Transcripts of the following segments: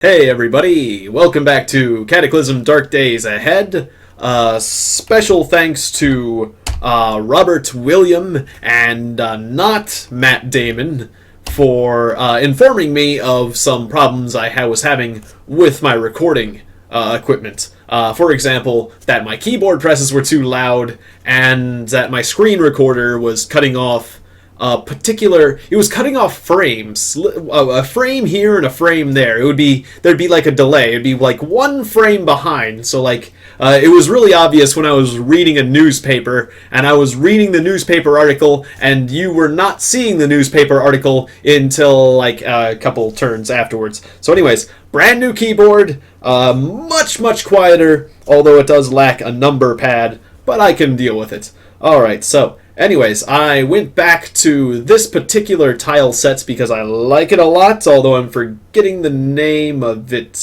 Hey everybody, welcome back to Cataclysm Dark Days Ahead. Special thanks to Robert William and not Matt Damon for informing me of some problems I was having with my recording equipment. For example, that my keyboard presses were too loud and that my screen recorder was cutting off it was cutting off frames, a frame here and a frame there. There'd be like a delay. It'd be like one frame behind. So it was really obvious when I was reading a newspaper and I was reading the newspaper article and you were not seeing the newspaper article until like a couple turns afterwards. So anyways, brand new keyboard, much quieter, although it does lack a number pad, but I can deal with it. Alright, so anyways, I went back to this particular tile set because I like it a lot, although I'm forgetting the name of it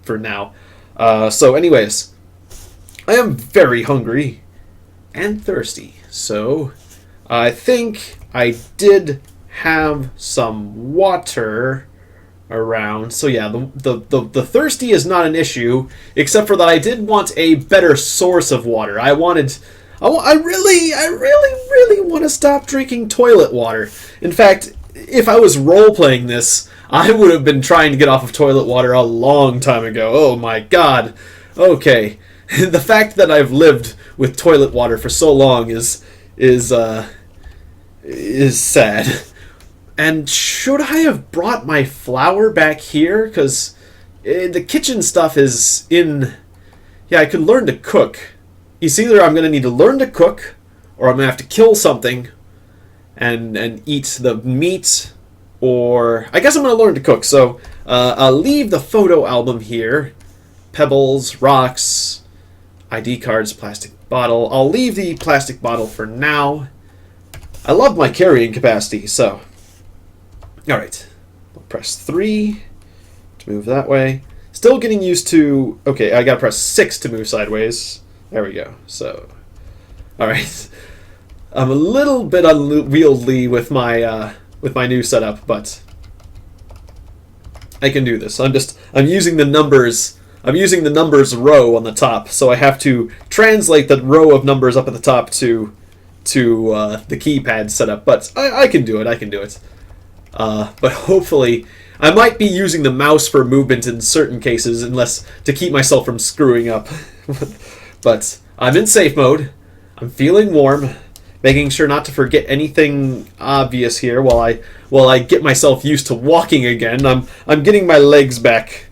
for now. So anyways, I am very hungry and thirsty, so I think I did have some water around. So yeah, the thirsty is not an issue, except for that I did want a better source of water. I really want to stop drinking toilet water. In fact, if I was role-playing this, I would have been trying to get off of toilet water a long time ago. Oh my god. Okay. The fact that I've lived with toilet water for so long is sad. And should I have brought my flour back here? Because the kitchen stuff is in... Yeah, I could learn to cook. It's either I'm going to need to learn to cook, or I'm going to have to kill something and eat the meat, or... I guess I'm going to learn to cook, so I'll leave the photo album here. Pebbles, rocks, ID cards, plastic bottle. I'll leave the plastic bottle for now. I love my carrying capacity, so... Alright, I'll press 3 to move that way. Still getting used to... Okay, I gotta press 6 to move sideways. There we go. So, alright. I'm a little bit unwieldy with my new setup, but I can do this. I'm using the numbers row on the top, so I have to translate the row of numbers up at the top to the keypad setup. But I can do it. I can do it. But hopefully, I might be using the mouse for movement in certain cases, unless to keep myself from screwing up. But I'm in safe mode. I'm feeling warm, making sure not to forget anything obvious here while I get myself used to walking again. I'm getting my legs back.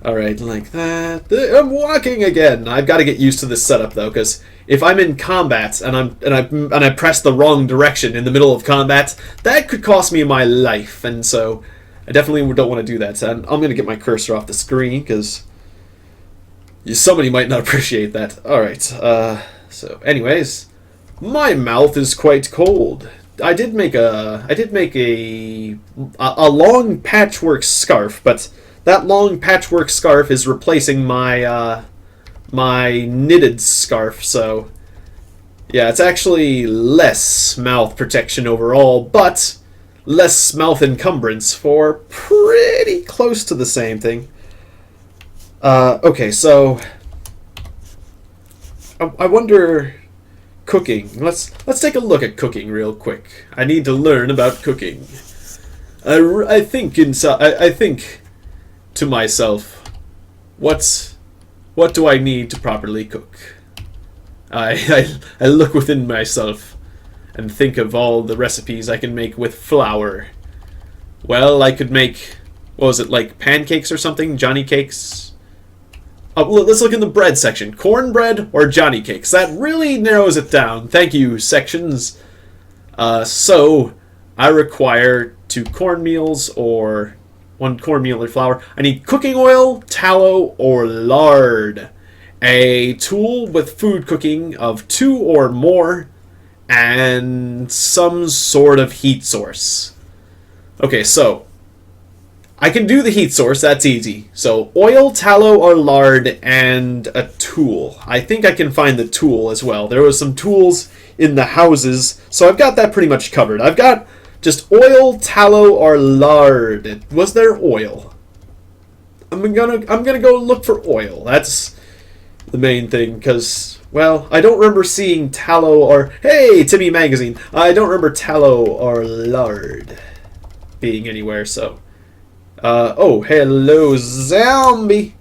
All right, like that. I'm walking again. I've got to get used to this setup though, because if I'm in combat and I press the wrong direction in the middle of combat, that could cost me my life, and so I definitely don't want to do that. So I'm going to get my cursor off the screen because somebody might not appreciate that. Alright, so anyways, my mouth is quite cold. I did make a long patchwork scarf, but that long patchwork scarf is replacing my my knitted scarf, so yeah, it's actually less mouth protection overall, but less mouth encumbrance for pretty close to the same thing. Okay, so I wonder, cooking. Let's take a look at cooking real quick. I need to learn about cooking. I think to myself, what do I need to properly cook? I look within myself and think of all the recipes I can make with flour. Well, I could make, what was it, like pancakes or something? Johnny cakes? Oh, let's look in the bread section. Cornbread or Johnny cakes? That really narrows it down. Thank you, sections. So, I require 2 cornmeals or 1 cornmeal or flour. I need cooking oil, tallow, or lard. A tool with food cooking of 2 or more, and some sort of heat source. Okay, so I can do the heat source, that's easy. So oil, tallow, or lard, and a tool. I think I can find the tool as well. There was some tools in the houses, so I've got that pretty much covered. I've got just oil, tallow, or lard. Was there oil? gonna go look for oil. That's the main thing, because, well, I don't remember seeing tallow or... Hey, Timmy Magazine! I don't remember tallow or lard being anywhere, so... oh, hello, zombie!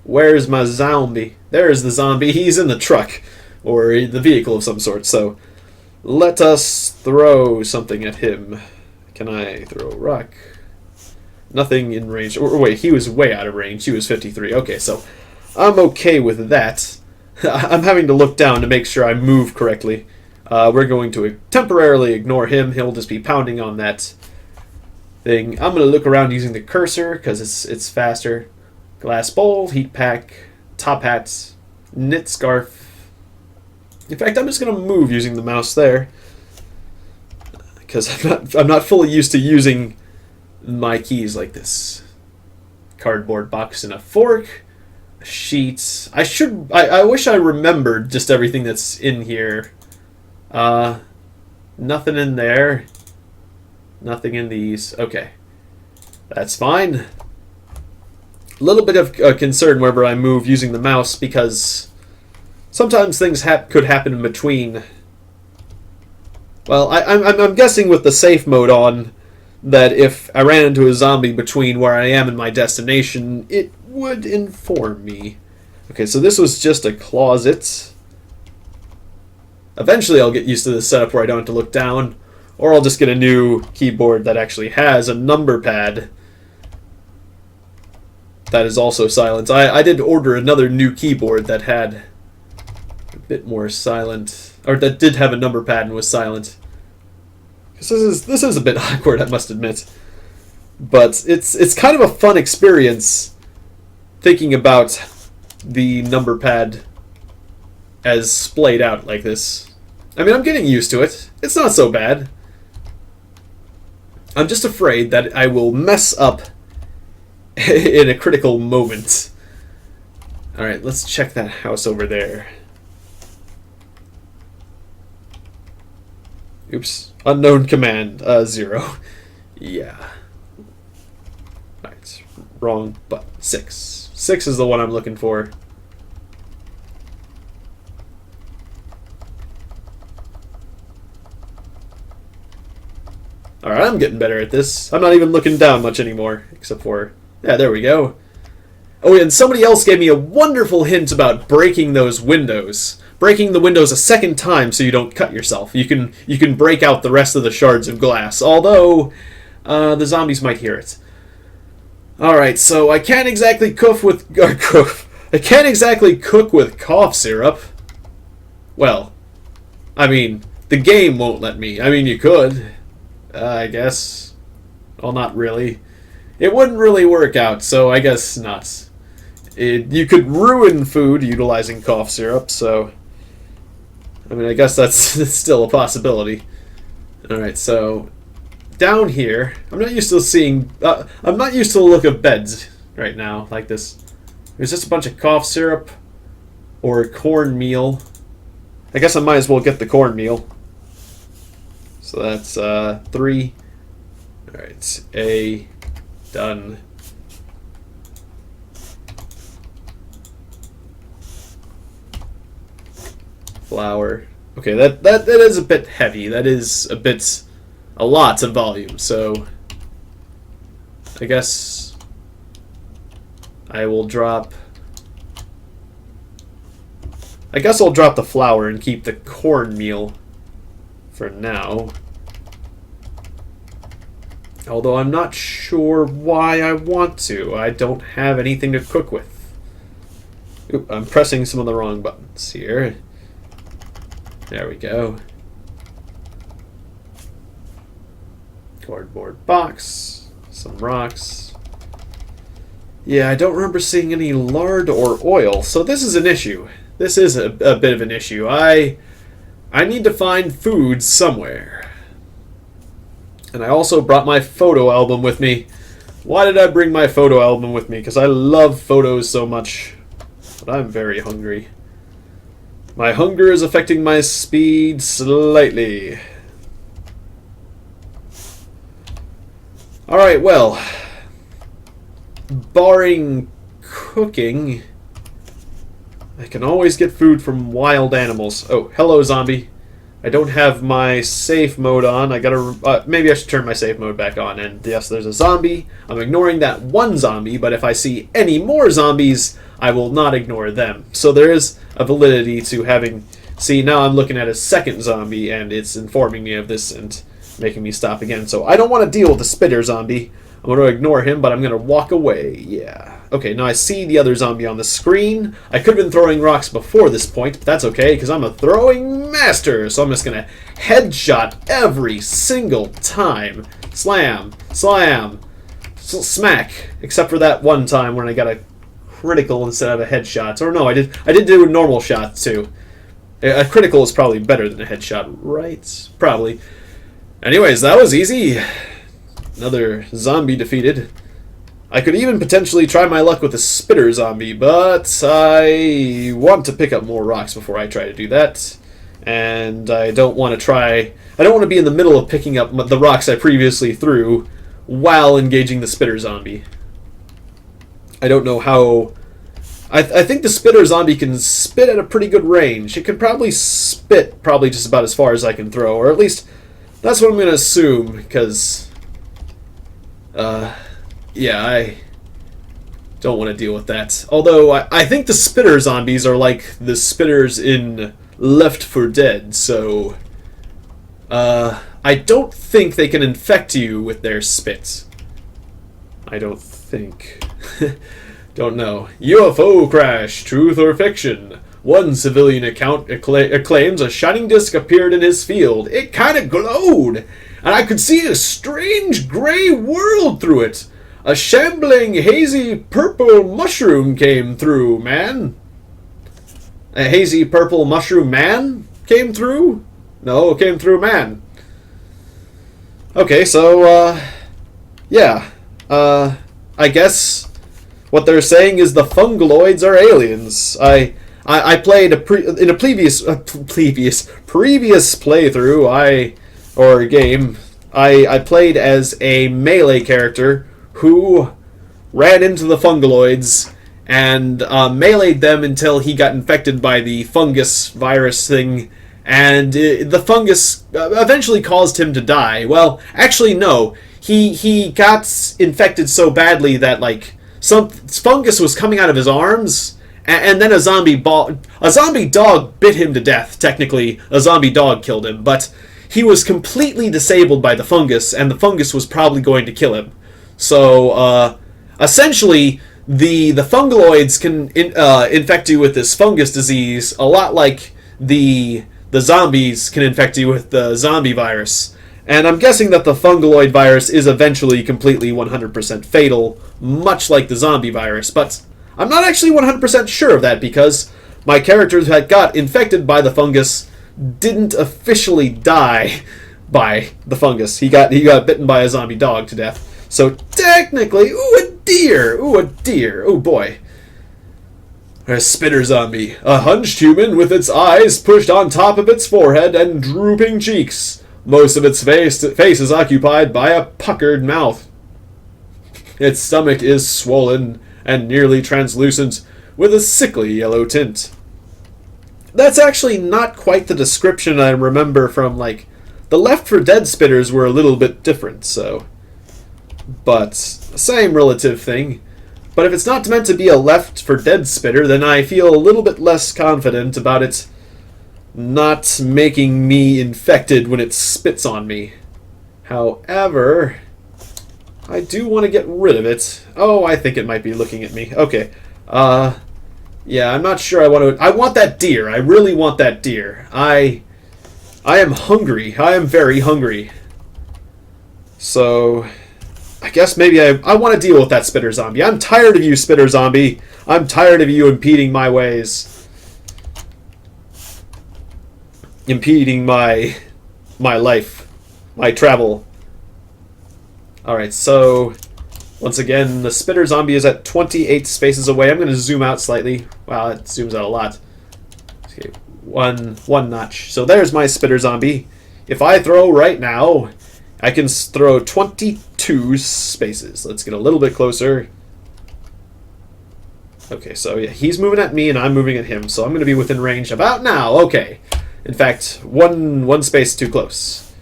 Where's my zombie? There's the zombie. He's in the truck, or the vehicle of some sort, so... Let us throw something at him. Can I throw a rock? Nothing in range. Or wait, he was way out of range. He was 53. Okay, so... I'm okay with that. I'm having to look down to make sure I move correctly. We're going to temporarily ignore him. He'll just be pounding on that thing. I'm going to look around using the cursor because it's faster. Glass bowl, heat pack, top hat, knit scarf. In fact, I'm just going to move using the mouse there because I'm not fully used to using my keys like this. Cardboard box and a fork. Sheets. I wish I remembered just everything that's in here. Nothing in there. Nothing in these. Okay. That's fine. A little bit of concern wherever I move using the mouse because sometimes things could happen in between. Well, I'm guessing with the safe mode on that if I ran into a zombie between where I am and my destination, it would inform me. Okay, so this was just a closet. Eventually I'll get used to this setup where I don't have to look down, or I'll just get a new keyboard that actually has a number pad that is also silent. I did order another new keyboard that had a bit more silent, or that did have a number pad and was silent. This is a bit awkward, I must admit. But it's kind of a fun experience thinking about the number pad as splayed out like this. I mean, I'm getting used to it. It's not so bad. I'm just afraid that I will mess up in a critical moment. Alright, let's check that house over there. Oops. Unknown command. 0. Yeah. Alright. Wrong, but 6. 6 is the one I'm looking for. Alright, I'm getting better at this. I'm not even looking down much anymore, except for... Yeah, there we go. Oh, and somebody else gave me a wonderful hint about breaking those windows. Breaking the windows a second time so you don't cut yourself. You can break out the rest of the shards of glass, although the zombies might hear it. Alright, so I can't exactly cook with cough syrup. Well, I mean, the game won't let me. I mean, you could, I guess. Well, not really. It wouldn't really work out, so I guess not. You could ruin food utilizing cough syrup, so... I mean, I guess that's still a possibility. Alright, so... Down here, I'm not used to seeing... I'm not used to the look of beds right now, like this. There's just a bunch of cough syrup or cornmeal. I guess I might as well get the cornmeal. So that's 3. Alright, A... Done. Flour. Okay, that is a bit heavy. That is a lot of volume, so I guess I will drop... I guess I'll drop the flour and keep the cornmeal for now. Although I'm not sure why I want to. I don't have anything to cook with. Oop, I'm pressing some of the wrong buttons here. There we go. Cardboard box. Some rocks. Yeah, I don't remember seeing any lard or oil, so this is an issue. This is a bit of an issue. I need to find food somewhere. And I also brought my photo album with me. Why did I bring my photo album with me? Because I love photos so much. But I'm very hungry. My hunger is affecting my speed slightly. Alright, well. Barring cooking. I can always get food from wild animals. Oh, hello, zombie. I don't have my safe mode on. I gotta... maybe I should turn my safe mode back on. And yes, there's a zombie. I'm ignoring that one zombie, but if I see any more zombies, I will not ignore them. So there is a validity to having... See, now I'm looking at a second zombie, and it's informing me of this and making me stop again. So I don't want to deal with the spitter zombie. I'm going to ignore him, but I'm going to walk away. Yeah. Okay, now I see the other zombie on the screen. I could have been throwing rocks before this point, but that's okay, because I'm a throwing master. So I'm just going to headshot every single time. Slam, slam, smack. Except for that one time when I got a critical instead of a headshot. Or no, I did do a normal shot, too. A critical is probably better than a headshot, right? Probably. Anyways, that was easy. Another zombie defeated. I could even potentially try my luck with a spitter zombie, but I want to pick up more rocks before I try to do that. And I don't want to try... I don't want to be in the middle of picking up the rocks I previously threw while engaging the spitter zombie. I don't know how... I think the spitter zombie can spit at a pretty good range. It can probably spit just about as far as I can throw, or at least that's what I'm going to assume, because... yeah, I don't want to deal with that. Although, I think the spitter zombies are like the spitters in Left 4 Dead, so... I don't think they can infect you with their spit. I don't think. Don't know. UFO crash, truth or fiction? One civilian account claims a shining disc appeared in his field. It kind of glowed, and I could see a strange gray world through it. A shambling, hazy purple mushroom came through, man. A hazy purple mushroom man came through? No, it came through man. Okay, so, yeah. I guess what they're saying is the fungaloids are aliens. I played in a previous playthrough, I played as a melee character who ran into the fungaloids and meleeed them until he got infected by the fungus virus thing, and the fungus eventually caused him to die. Well, actually, no. He got infected so badly that, like, some fungus was coming out of his arms, and then a zombie dog bit him to death. Technically, a zombie dog killed him, but he was completely disabled by the fungus, and the fungus was probably going to kill him. So, essentially, the fungaloids can infect you with this fungus disease a lot like the zombies can infect you with the zombie virus. And I'm guessing that the fungaloid virus is eventually completely 100% fatal, much like the zombie virus, but I'm not actually 100% sure of that because my character that got infected by the fungus didn't officially die by the fungus. He got bitten by a zombie dog to death. So technically, ooh, a deer! Ooh, a deer! Oh boy. A spitter zombie. A hunched human with its eyes pushed on top of its forehead and drooping cheeks. Most of its face is occupied by a puckered mouth. Its stomach is swollen and nearly translucent, with a sickly yellow tint. That's actually not quite the description I remember from, like, the Left 4 Dead spitters were a little bit different, so... But, same relative thing. But if it's not meant to be a Left 4 Dead spitter, then I feel a little bit less confident about it not making me infected when it spits on me. However, I do want to get rid of it. Oh, I think it might be looking at me. Okay. Yeah, I'm not sure I want to... I want that deer. I really want that deer. I am hungry. I am very hungry. So, I guess maybe I want to deal with that spitter zombie. I'm tired of you, spitter zombie. I'm tired of you impeding my ways. Impeding my life. My travel. Alright, so... Once again, the spitter zombie is at 28 spaces away. I'm going to zoom out slightly. Wow, it zooms out a lot. Okay, one notch. So there's my spitter zombie. If I throw right now, I can throw 22 spaces. Let's get a little bit closer. Okay, so yeah, he's moving at me and I'm moving at him, so I'm going to be within range about now. Okay. In fact, one space too close.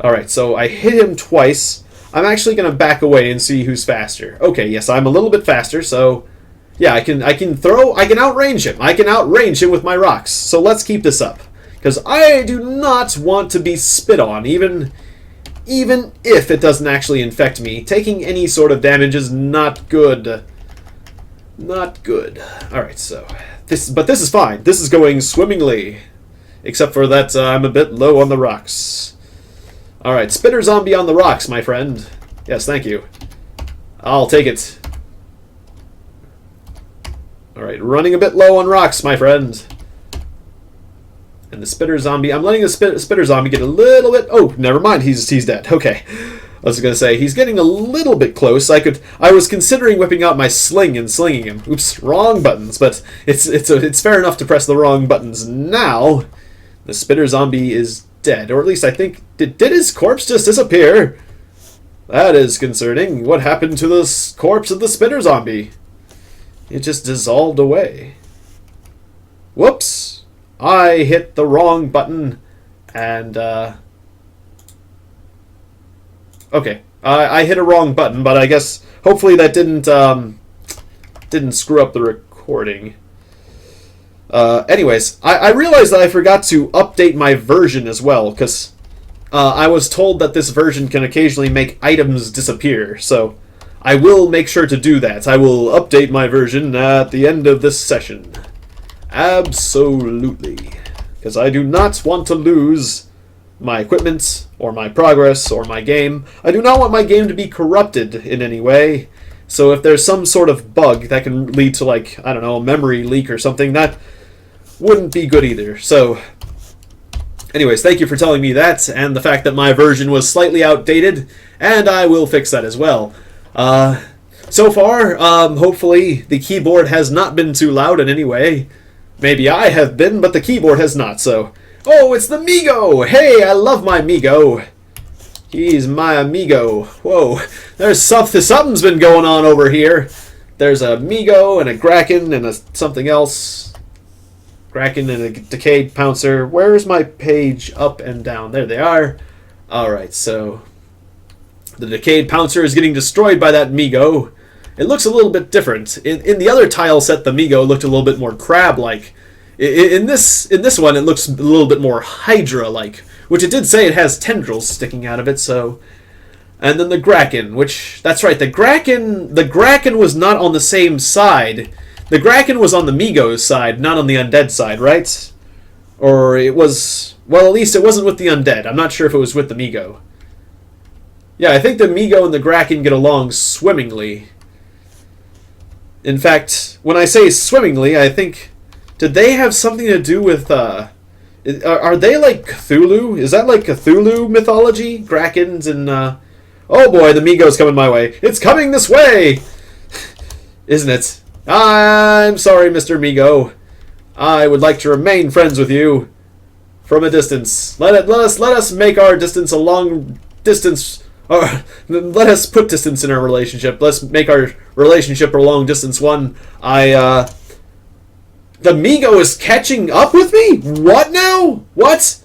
Alright, so I hit him twice. I'm actually going to back away and see who's faster. Okay, yes, I'm a little bit faster, so yeah, I can outrange him. I can outrange him with my rocks. So let's keep this up. Because I do not want to be spit on, even if it doesn't actually infect me. Taking any sort of damage is not good. Not good. Alright, so this is fine. This is going swimmingly. Except for that I'm a bit low on the rocks. Alright, spitter zombie on the rocks, my friend. Yes, thank you. I'll take it. Alright, running a bit low on rocks, my friend. And the spitter zombie, I'm letting the spitter zombie get a little bit... Oh, never mind, he's dead. Okay. I was going to say, he's getting a little bit close. I was considering whipping out my sling and slinging him. Oops, wrong buttons, but it's fair enough to press the wrong buttons now. The spitter zombie is dead, or at least I think... Did his corpse just disappear? That is concerning. What happened to the corpse of the spitter zombie? It just dissolved away. Whoops! I hit the wrong button, and, okay. I hit a wrong button, but I guess hopefully that didn't screw up the recording. Anyways, I realized that I forgot to update my version as well, because I was told that this version can occasionally make items disappear, so I will make sure to do that. I will update my version at the end of this session. Absolutely. Because I do not want to lose my equipment, or my progress, or my game. I do not want my game to be corrupted in any way. So if there's some sort of bug that can lead to, like, I don't know, a memory leak or something, that wouldn't be good either. So, anyways, thank you for telling me that, and the fact that my version was slightly outdated, and I will fix that as well. So far, hopefully the keyboard has not been too loud in any way. Maybe I have been, but the keyboard has not, so... Oh, it's the Migo! Hey, I love my Migo. He's my amigo. Whoa, there's something's been going on over here. There's a Migo and a Kraken and a something else. Kraken and a decayed pouncer. Where's my page up and down? There they are. Alright, so... The decayed pouncer is getting destroyed by that Migo. It looks a little bit different. In the other tile set, the Migo looked a little bit more crab-like. In this one, it looks a little bit more Hydra-like, which it did say it has tendrils sticking out of it. So, and then the Kraken, which that's right, the Kraken was not on the same side. The Kraken was on the Migo's side, not on the undead side, right? Or it was, well, at least it wasn't with the undead. I'm not sure if it was with the Migo. Yeah, I think the Migo and the Kraken get along swimmingly. In fact, when I say swimmingly, I think... Did they have something to do with, are they like Cthulhu? Is that like Cthulhu mythology? Krakens and, Oh boy, the Migo's coming my way. It's coming this way! Isn't it? I'm sorry, Mr. Migo. I would like to remain friends with you. From a distance. Let us make our distance a long distance... let us put distance in our relationship. Let's make our relationship a long distance one. The Migo is catching up with me? What now? What?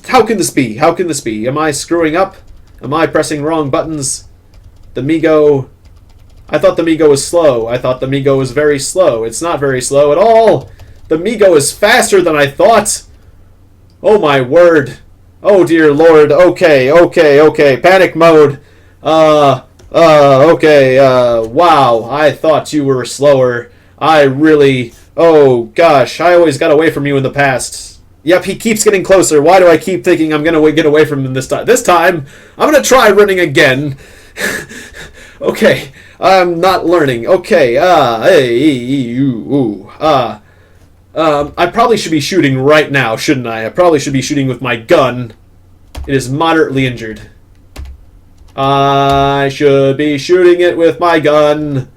How can this be? How can this be? Am I screwing up? Am I pressing wrong buttons? The Migo... I thought the Migo was slow. I thought the Migo was very slow. It's not very slow at all. The Migo is faster than I thought. Oh my word. Oh dear lord. Okay. Panic mode. Okay. Wow. I thought you were slower. I really... Oh, gosh, I always got away from you in the past. Yep, he keeps getting closer. Why do I keep thinking I'm going to get away from him this time? This time, I'm going to try running again. Okay, I'm not learning. Okay, I probably should be shooting right now, shouldn't I? I probably should be shooting with my gun. It is moderately injured. I should be shooting it with my gun.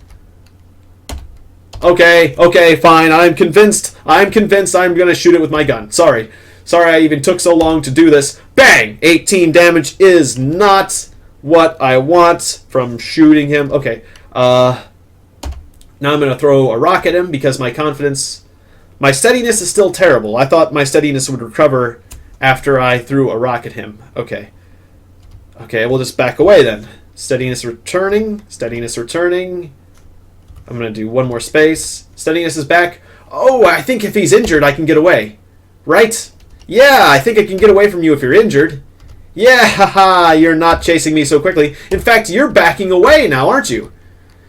Okay, fine. I'm convinced I'm going to shoot it with my gun. Sorry I even took so long to do this. Bang! 18 damage is not what I want from shooting him. Okay, Now I'm going to throw a rock at him because my confidence... My steadiness is still terrible. I thought my steadiness would recover after I threw a rock at him. Okay. Okay, we'll just back away then. Steadiness returning. Steadiness returning. I'm going to do one more space. Steadiness is back. Oh, I think if he's injured, I can get away. Right? Yeah, I think I can get away from you if you're injured. Yeah, haha, you're not chasing me so quickly. In fact, you're backing away now, aren't you?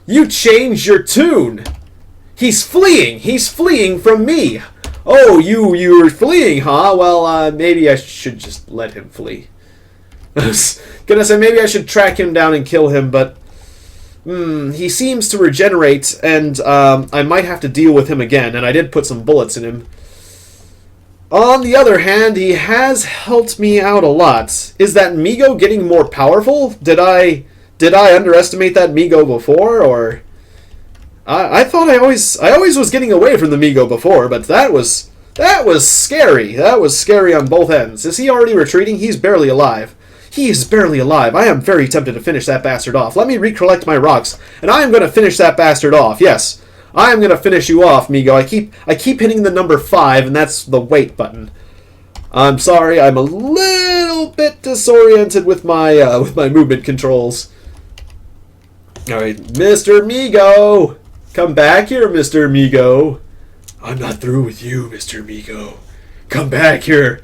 You changed your tune. He's fleeing. He's fleeing from me. Oh, you're fleeing, huh? Well, maybe I should just let him flee. I was gonna say maybe I should track him down and kill him, but he seems to regenerate, and I might have to deal with him again, and I did put some bullets in him. On the other hand, he has helped me out a lot. Is that Migo getting more powerful? Did I underestimate that Migo before, or I thought I always was getting away from the Migo before, but that was scary. That was scary on both ends. Is he already retreating? He's barely alive. He is barely alive. I am very tempted to finish that bastard off. Let me recollect my rocks, and I am going to finish that bastard off. Yes. I am going to finish you off, Migo. I keep hitting the number 5, and that's the wait button. I'm sorry, I'm a little bit disoriented with my movement controls. Alright, Mr. Migo! Come back here, Mr. Migo. I'm not through with you, Mr. Migo. Come back here.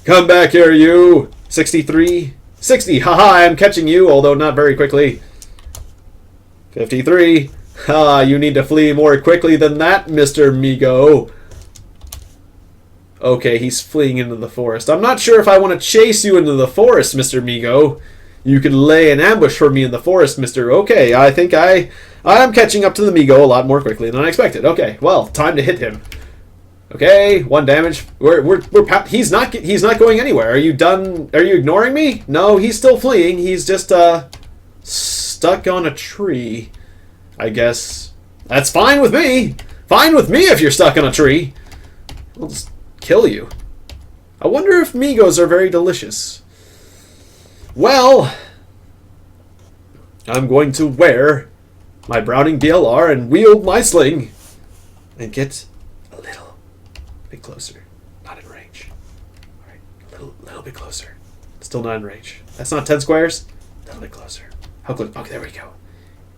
Come back here, you. 63. 60. Haha, I'm catching you, although not very quickly. 53. Ah, you need to flee more quickly than that, Mr. Migo. Okay, he's fleeing into the forest. I'm not sure if I want to chase you into the forest, Mr. Migo. You could lay an ambush for me in the forest, Mr. Okay, I think I'm catching up to the Migo a lot more quickly than I expected. Okay, well, time to hit him. Okay, 1 damage. He's not going anywhere. Are you done? Are you ignoring me? No, he's still fleeing. He's just stuck on a tree. I guess that's fine with me. Fine with me if you're stuck on a tree. I'll just kill you. I wonder if Migos are very delicious. Well, I'm going to wear my Browning BLR and wield my sling and get a little bit closer. Not in range. All right, a little bit closer. Still not in range. That's not 10 squares. A little bit closer. How close? Okay, there we go.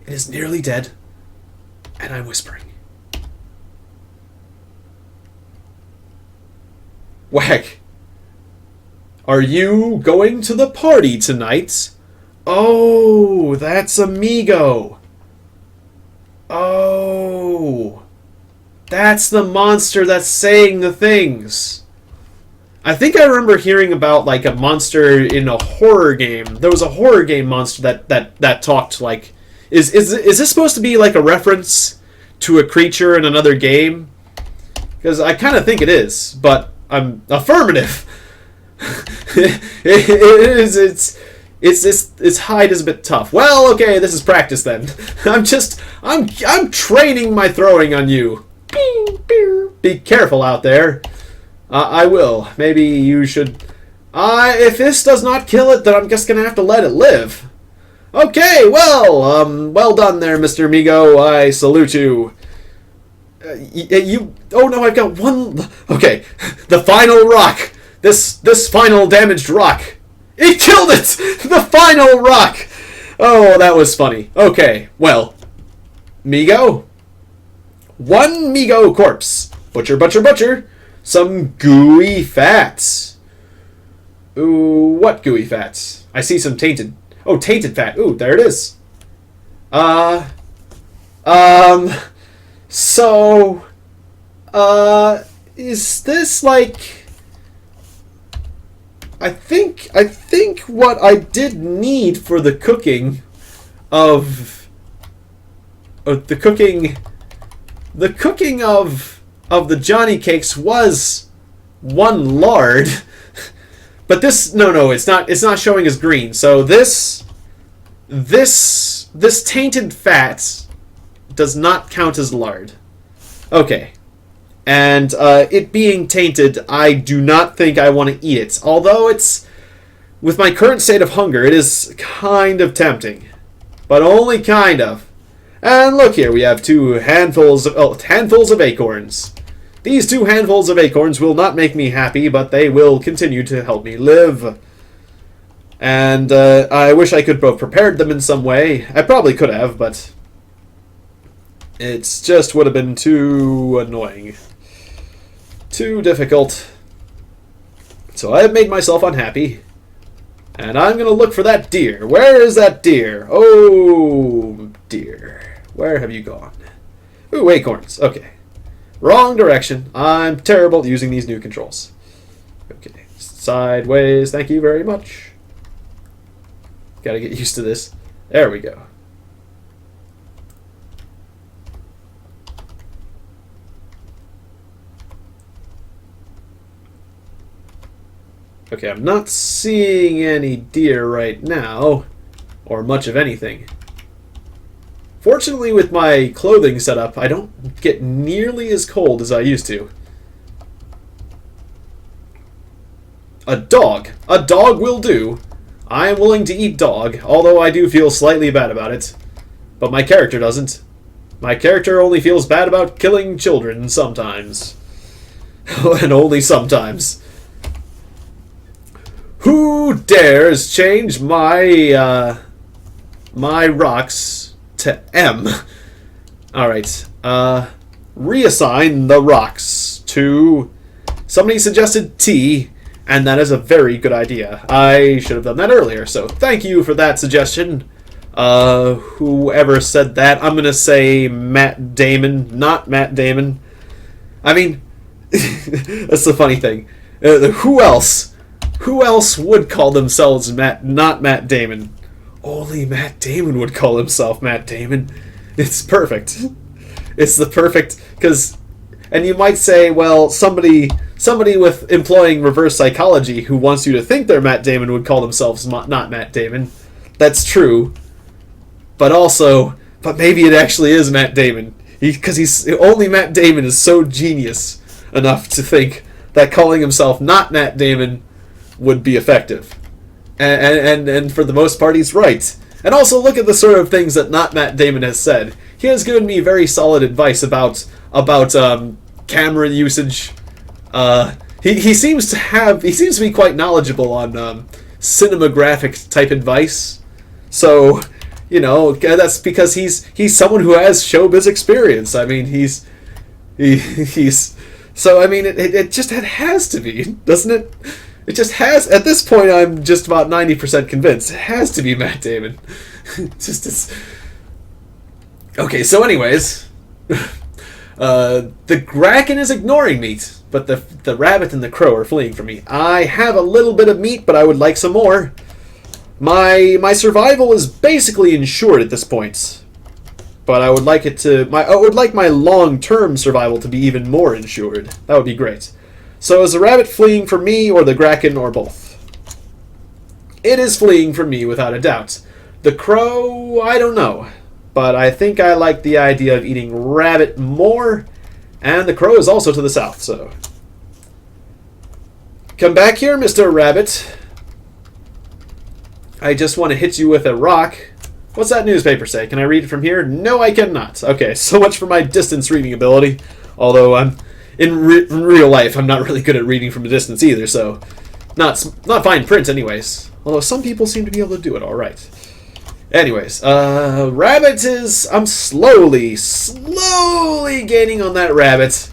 It is nearly dead, and I'm whispering. Whack. Are you going to the party tonight? Oh, that's Amigo. Oh. That's the monster that's saying the things. I think I remember hearing about like a monster in a horror game. There was a horror game monster that talked like... Is this supposed to be like a reference to a creature in another game? Because I kind of think it is, but I'm affirmative. Its hide is a bit tough. Well, okay, this is practice then. I'm training my throwing on you. Be careful out there. I will. Maybe you should. If this does not kill it, then I'm just gonna have to let it live. Okay, well, well done there, Mr. Migo. I salute you. Oh no, I've got one. Okay, the final rock. This final damaged rock. It killed it. The final rock. Oh, that was funny. Okay, well, Migo. 1 Migo corpse. Butcher, butcher, butcher. Some gooey fats. Ooh, what gooey fats? I see some tainted. Oh, tainted fat. Ooh, there it is. So, is this like... I think what I did need for the cooking of... the cooking of the Johnny cakes was 1 lard. But this... No, it's not showing as green. So this tainted fat does not count as lard. Okay. And it being tainted, I do not think I want to eat it. Although it's... With my current state of hunger, it is kind of tempting. But only kind of. And look here, we have handfuls of acorns. These 2 handfuls of acorns will not make me happy, but they will continue to help me live. And I wish I could have prepared them in some way. I probably could have, but it's just would have been too annoying. Too difficult. So I have made myself unhappy. And I'm going to look for that deer. Where is that deer? Oh, dear. Where have you gone? Ooh, acorns. Okay. Wrong direction. I'm terrible at using these new controls. Okay. Sideways. Thank you very much. Gotta get used to this. There we go. Okay, I'm not seeing any deer right now, or much of anything. Fortunately, with my clothing setup, I don't get nearly as cold as I used to. A dog. A dog will do. I am willing to eat dog, although I do feel slightly bad about it. But my character doesn't. My character only feels bad about killing children sometimes. And only sometimes. Who dares change my my rocks to M? Alright. Reassign the rocks to... Somebody suggested T, and that is a very good idea. I should have done that earlier, so thank you for that suggestion. Whoever said that, I'm gonna say Matt Damon, not Matt Damon. I mean, that's the funny thing. Who else? Who else would call themselves not Matt Damon? Only Matt Damon would call himself Matt Damon. It's perfect. It's the perfect, because, and you might say, well, somebody with employing reverse psychology who wants you to think they're Matt Damon would call themselves not Matt Damon. That's true. But maybe it actually is Matt Damon. Because only Matt Damon is so genius enough to think that calling himself not Matt Damon would be effective. And for the most part, he's right. And also, look at the sort of things that not Matt Damon has said. He has given me very solid advice about camera usage. He seems to be quite knowledgeable on cinematographic type advice. So, you know, that's because he's someone who has showbiz experience. I mean, he's so I mean it has to be, doesn't it? It just has. At this point, I'm just about 90% convinced. It has to be Matt Damon. Okay, so anyways, the Kraken is ignoring meat, but the rabbit and the crow are fleeing from me. I have a little bit of meat, but I would like some more. My survival is basically insured at this point, but I would like my long-term survival to be even more insured. That would be great. So is the rabbit fleeing from me, or the Kraken, or both? It is fleeing from me, without a doubt. The crow, I don't know. But I think I like the idea of eating rabbit more. And the crow is also to the south, so... Come back here, Mr. Rabbit. I just want to hit you with a rock. What's that newspaper say? Can I read it from here? No, I cannot. Okay, so much for my distance reading ability. Although I'm... In real life, I'm not really good at reading from a distance either, so not fine print anyways. Although some people seem to be able to do it all right. Anyways, rabbit is... I'm slowly gaining on that rabbit.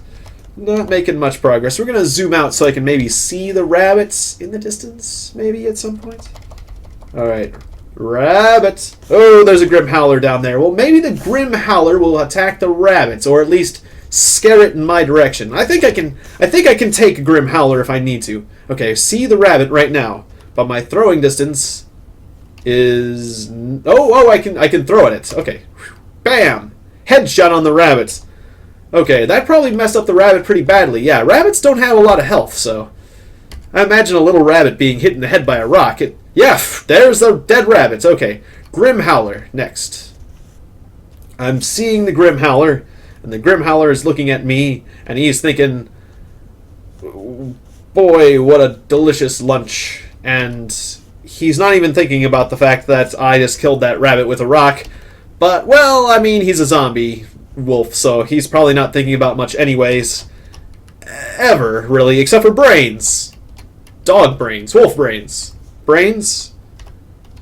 Not making much progress. We're going to zoom out so I can maybe see the rabbits in the distance, maybe at some point. Alright, rabbit. Oh, there's a Grim Howler down there. Well, maybe the Grim Howler will attack the rabbits, or at least... scare it in my direction. I think I can take a Grim Howler if I need to. Okay, see the rabbit right now, but my throwing distance is I can throw at it. Okay, bam, headshot on the rabbit. Okay, that probably messed up the rabbit pretty badly. Yeah, rabbits don't have a lot of health, so I imagine a little rabbit being hit in the head by a rock. Yeah, there's the dead rabbits. Okay, Grim Howler next. I'm seeing the Grim Howler. And the Grim Howler is looking at me, and he's thinking, boy, what a delicious lunch. And he's not even thinking about the fact that I just killed that rabbit with a rock, But, well, I mean, he's a zombie wolf, so he's probably not thinking about much anyways. Ever, really, except for brains. Dog brains, wolf brains. Brains?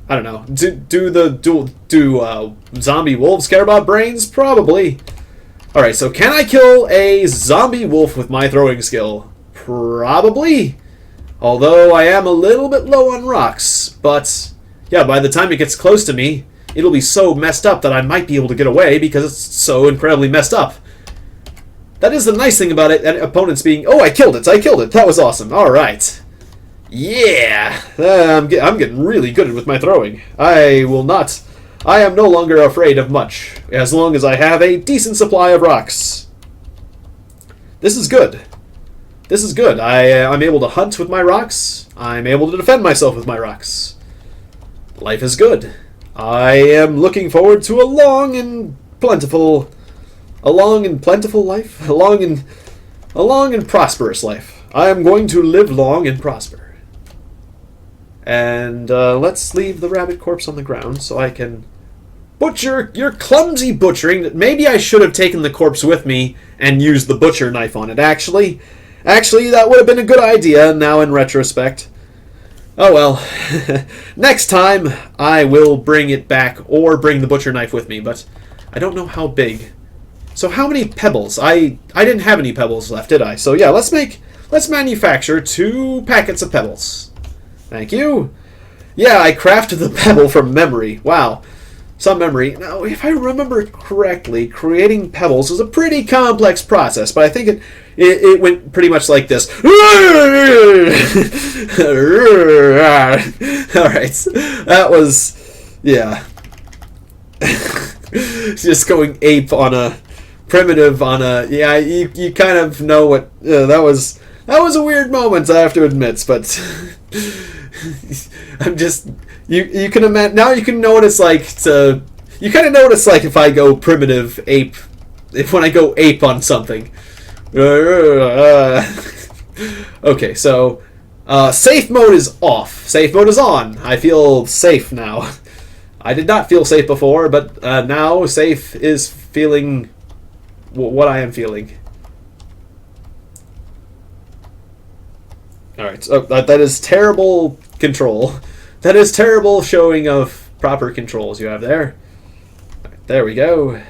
I don't know. Do zombie wolves care about brains? Probably. Alright, so can I kill a zombie wolf with my throwing skill? Probably. Although I am a little bit low on rocks. But, yeah, by the time it gets close to me, it'll be so messed up that I might be able to get away because it's so incredibly messed up. That is the nice thing about it, and opponents being... Oh, I killed it! That was awesome. Alright. Yeah! I'm getting really good with my throwing. I am no longer afraid of much, as long as I have a decent supply of rocks. This is good. This is good. I'm able to hunt with my rocks. I'm able to defend myself with my rocks. Life is good. I am looking forward to a long and plentiful life? A long and prosperous life. I am going to live long and prosper. And let's leave the rabbit corpse on the ground so I can... Butcher! You're clumsy butchering. Maybe I should have taken the corpse with me and used the butcher knife on it, actually. Actually, that would have been a good idea, now in retrospect. Oh well. Next time, I will bring it back or bring the butcher knife with me, but I don't know how big. So how many pebbles? I didn't have any pebbles left, did I? So yeah, let's manufacture 2 packets of pebbles. Thank you. Yeah, I crafted the pebble from memory. Wow. Some memory. Now, if I remember correctly, creating pebbles was a pretty complex process, but I think it went pretty much like this. Alright. That was... yeah. Just going ape on a... primitive on a... yeah, you kind of know what... that was a weird moment, I have to admit, but... I'm just... You can imagine... now you can know what it's like to... you kind of know what it's like if I go primitive ape... when I go ape on something. Okay, so... safe mode is off. Safe mode is on. I feel safe now. I did not feel safe before, but now safe is feeling... what I am feeling. Alright, so that is terrible control. That is terrible showing of proper controls you have there. Right, there we go.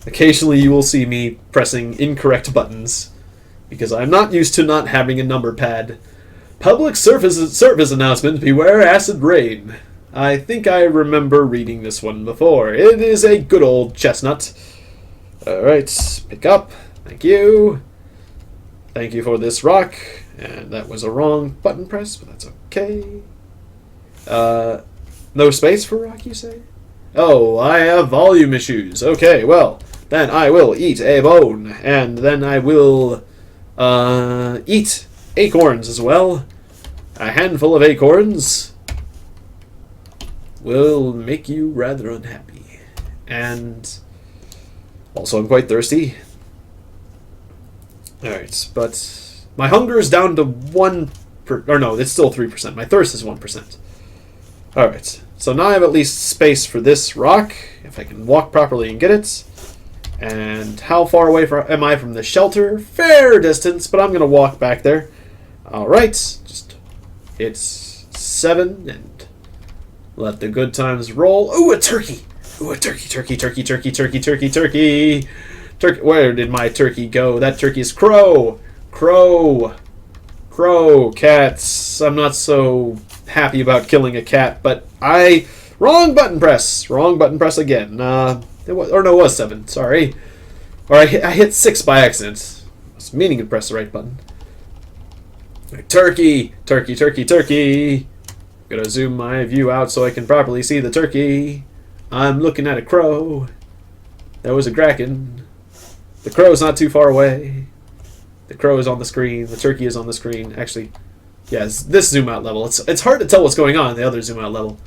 Occasionally you will see me pressing incorrect buttons, because I'm not used to not having a number pad. Public service announcement, beware acid rain. I think I remember reading this one before. It is a good old chestnut. Alright, pick up. Thank you. Thank you for this rock. And that was a wrong button press, but that's okay. No space for rock, you say? Oh, I have volume issues. Okay, well, then I will eat a bone. And then I will eat acorns as well. A handful of acorns will make you rather unhappy. And also I'm quite thirsty. Alright, but my hunger is down to 1%, or no, it's still 3%. My thirst is 1%. Alright, so now I have at least space for this rock, if I can walk properly and get it. And how far away am I from the shelter? Fair distance, but I'm going to walk back there. Alright, just hit 7 and let the good times roll. Ooh, a turkey! Ooh, a turkey. Turkey. Where did my turkey go? That turkey is crow. Crow. Cats. I'm not so happy about killing a cat, but wrong button press. Wrong button press again. It was 7. Sorry. Or I hit 6 by accident. I was meaning to press the right button. Turkey. Gonna zoom my view out so I can properly see the turkey. I'm looking at a crow. There was a kraken. The crow is not too far away. The crow is on the screen. The turkey is on the screen. Actually, yes, this zoom out level. It's hard to tell what's going on in the other zoom out level.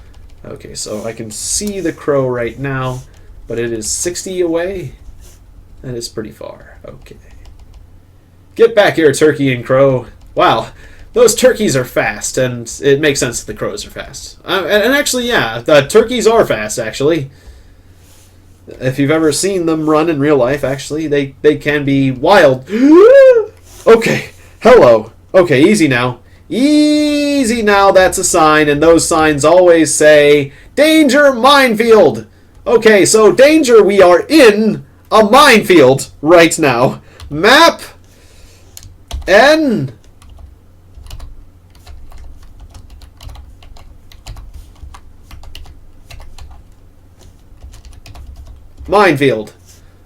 Okay, so I can see the crow right now, but it is 60 away. That is pretty far. Okay. Get back here, turkey and crow. Wow. those turkeys are fast, and it makes sense that the crows are fast. And actually, yeah, the turkeys are fast, actually. If you've ever seen them run in real life, actually, they can be wild. Okay, hello. Okay, easy now. Easy now, that's a sign, and those signs always say, danger, minefield. Okay, so danger, we are in a minefield right now. Map N. Minefield.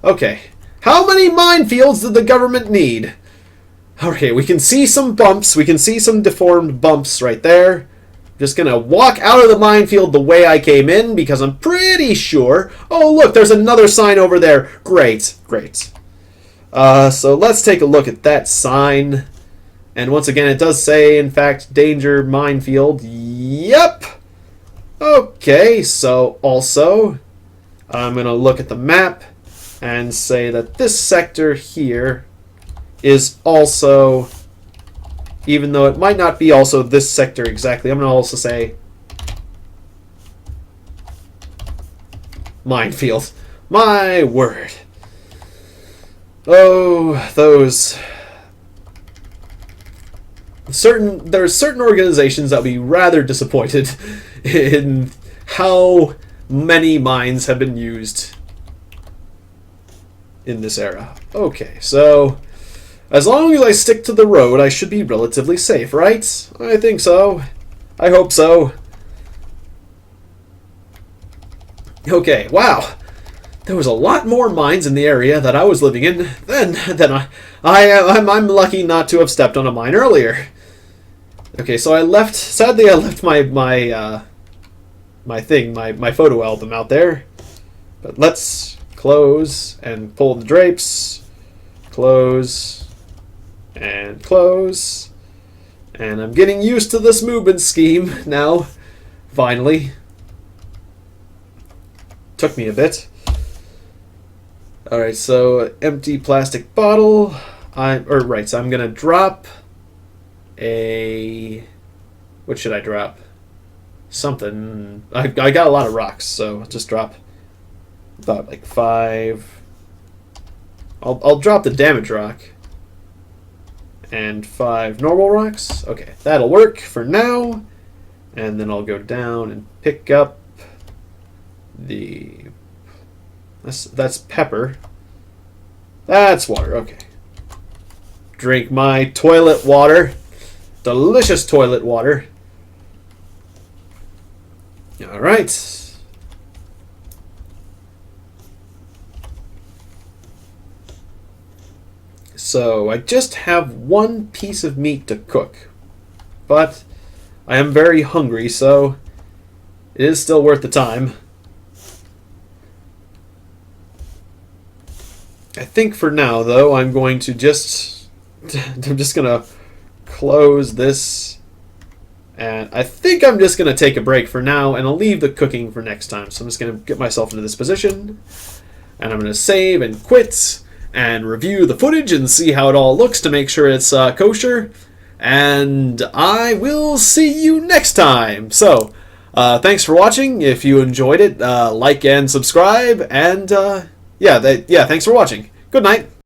Okay. How many minefields did the government need? Okay, we can see some bumps. We can see some deformed bumps right there. Just gonna walk out of the minefield the way I came in because I'm pretty sure... Oh, look, there's another sign over there. Great, great. So let's take a look at that sign. And once again, it does say, in fact, danger minefield. Yep. Okay, so also... I'm going to look at the map and say that this sector here is also, even though it might not be also this sector exactly, I'm going to also say minefield. My word. Oh, those... There's certain organizations that will be rather disappointed in how many mines have been used in this era. Okay, so as long as I stick to the road, I should be relatively safe, right? I think so. I hope so. Okay, wow. There was a lot more mines in the area that I was living in than I'm lucky not to have stepped on a mine earlier. Okay, so I left. Sadly, I left my photo album out there. But let's close and pull the drapes. Close and close. And I'm getting used to this movement scheme now. Finally. Took me a bit. Alright, so empty plastic bottle. So I'm gonna drop a... What should I drop? Something. I got a lot of rocks, so I'll just drop about like 5. I'll drop the damage rock and 5 normal rocks. Okay, that'll work for now. And then I'll go down and pick up the... That's pepper. That's water. Okay. Drink my toilet water. Delicious toilet water. All right. So I just have one piece of meat to cook, but I am very hungry, so it is still worth the time. I think for now, though, I'm going to just... I'm just going to close this. And I think I'm just going to take a break for now, and I'll leave the cooking for next time. So I'm just going to get myself into this position. And I'm going to save and quit and review the footage and see how it all looks to make sure it's kosher. And I will see you next time. So, thanks for watching. If you enjoyed it, like and subscribe. And... yeah, thanks for watching. Good night.